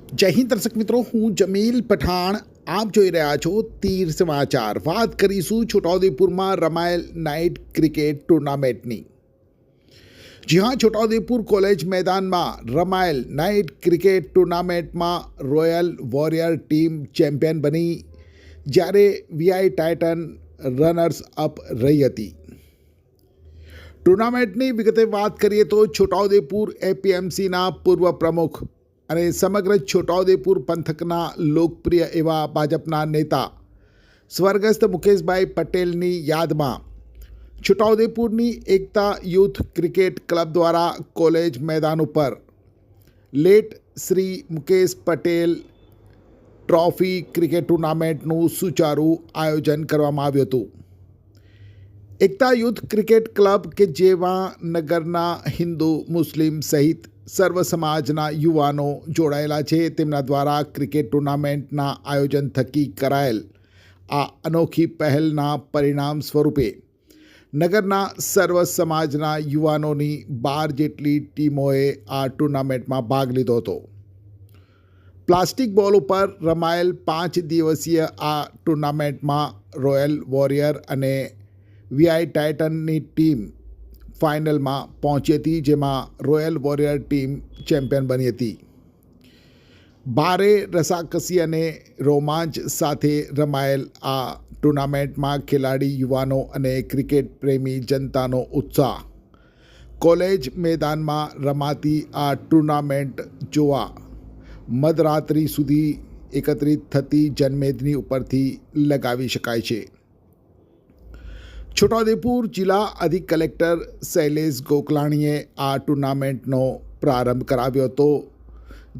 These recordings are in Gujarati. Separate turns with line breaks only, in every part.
જય હિન્દ દર્શક મિત્રો, હું જમીલ પઠાણ. આપ જોઈ રહ્યા છો તીર સમાચાર. વાત કરીશું છોટાઉદેપુરમાં રમાયેલ નાઇટ ક્રિકેટ ટુર્નામેન્ટની. જી હા, છોટાઉદેપુર કોલેજ મેદાનમાં રમાયેલ નાઇટ ક્રિકેટ ટુર્નામેન્ટમાં રોયલ વોરિયર ટીમ ચેમ્પિયન બની, જ્યારે વીઆઈ ટાઇટન રનર્સ અપ રહી હતી. ટુર્નામેન્ટની વિગતે વાત કરીએ તો છોટાઉદેપુર એપીએમસીના પૂર્વ પ્રમુખ અને સમગ્ર છોટાઉદેપુર પંથકના લોકપ્રિય એવા ભાજપના નેતા સ્વર્ગસ્થ મુકેશભાઈ પટેલની યાદમાં છોટાઉદેપુરની એકતા યુથ ક્રિકેટ ક્લબ દ્વારા કોલેજ મેદાન ઉપર late Shri Mukesh Patel trophy cricket ટુર્નામેન્ટનું સુચારું આયોજન કરવામાં આવ્યું હતું. એકતા યુથ ક્રિકેટ ક્લબ કે જેમાં નગરના હિન્દુ, મુસ્લિમ સહિત સર્વ સમાજના યુવાનો જોડાયેલા છે, તેમના દ્વારા ક્રિકેટ ટુર્નામેન્ટના આયોજન થકી કરાયેલ આ અનોખી પહેલના પરિણામ સ્વરૂપે નગરના સર્વ સમાજના યુવાનોની 12 જેટલી ટીમોએ આ ટુર્નામેન્ટમાં ભાગ લીધો હતો. પ્લાસ્ટિક બોલ ઉપર રમાયેલ 5 દિવસીય આ ટુર્નામેન્ટમાં રોયલ વોરિયર અને વીઆઈ ટાઇટનની ટીમ ફાઇનલમાં પહોંચી હતી, જેમાં રોયલ વોરિયર ટીમ ચેમ્પિયન બની હતી. ભારે રસાકસી અને રોમાંચ સાથે રમાયેલ આ ટુર્નામેન્ટમાં ખેલાડી યુવાનો અને ક્રિકેટ પ્રેમી જનતાનો ઉત્સાહ કોલેજ મેદાનમાં રમાતી આ ટુર્નામેન્ટ જોવા મધરાત્રિ સુધી એકત્રિત થતી જનમેદની ઉપરથી લગાવી શકાય છે. છોટાઉદેપુર જિલ્લા અધિક કલેક્ટર શૈલેષ ગોકલાણીએ આ ટુર્નામેન્ટનો પ્રારંભ કરાવ્યો હતો,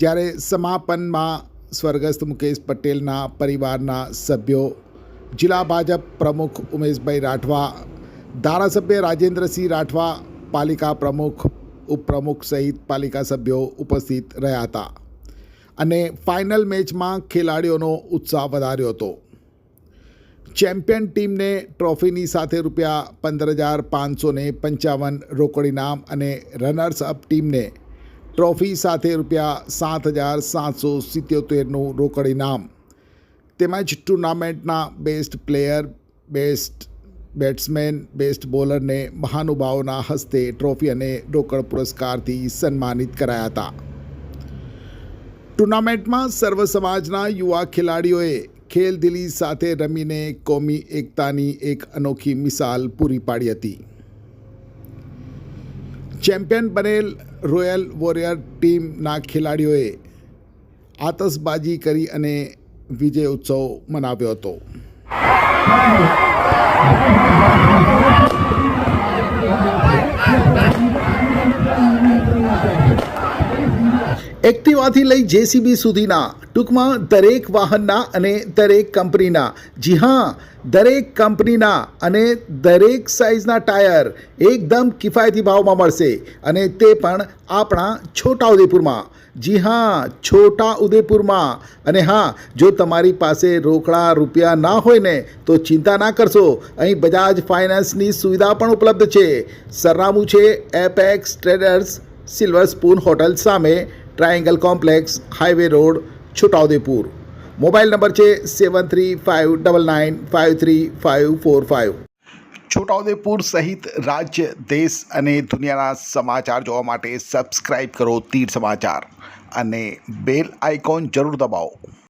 જ્યારે સમાપનમાં સ્વર્ગસ્થ મુકેશ પટેલના પરિવારના સભ્યો, જિલ્લા ભાજપ પ્રમુખ ઉમેશભાઈ રાઠવા, ધારાસભ્ય રાજેન્દ્રસિંહ રાઠવા, પાલિકા પ્રમુખ, ઉપપ્રમુખ સહિત પાલિકા સભ્યો ઉપસ્થિત રહ્યા હતા અને ફાઇનલ મેચમાં ખેલાડીઓનો ઉત્સાહ વધાર્યો હતો. ચેમ્પિયન ટીમને ટ્રોફીની સાથે ₹15,555 રોકડ ઇનામ અને રનર્સ અપ ટીમને ટ્રોફી સાથે ₹7,777નું રોકડ ઇનામ તેમજ ટુર્નામેન્ટના best player, best batsman, best બોલરને મહાનુભાવોના હસ્તે ટ્રોફી અને રોકડ પુરસ્કારથી સન્માનિત કરાયા હતા. ટુર્નામેન્ટમાં સર્વ સમાજના યુવા ખેલાડીઓએ ખેલદિલી સાથે રમીને કોમી એકતાની એક અનોખી મિસાલ પૂરી પાડી હતી. ચેમ્પિયન બનેલ રોયલ વોરિયર ટીમના ખેલાડીઓએ આતશબાજી કરી અને વિજય ઉત્સવ મનાવ્યો હતો. એક્ટિવાથી લઈ જેસીબી સુધીના, ટૂંકમાં દરેક વાહનના અને દરેક કંપનીના, જી હા, દરેક કંપનીના અને દરેક સાઇઝના ટાયર એકદમ કિફાયતી ભાવમાં મળશે, અને તે પણ આપણા છોટાઉદેપુરમાં. જી હા, છોટાઉદેપુરમાં. અને હા, જો તમારી પાસે રોકડા રૂપિયા ના હોય ને તો ચિંતા ના કરશો, અહીં બજાજ ફાઇનાન્સની સુવિધા પણ ઉપલબ્ધ છે. સરનામું છે apex traders, silver spoon hotel સામે, triangle complex, highway road, Chhota Udaipur. Mobile number છે 7359953545. છોટાઉદેપુર સહિત રાજ્ય, દેશ અને દુનિયાના સમાચાર જોવા માટે સબસ્ક્રાઈબ કરો તીર સમાચાર અને બેલ આઇકોન જરૂર દબાવો.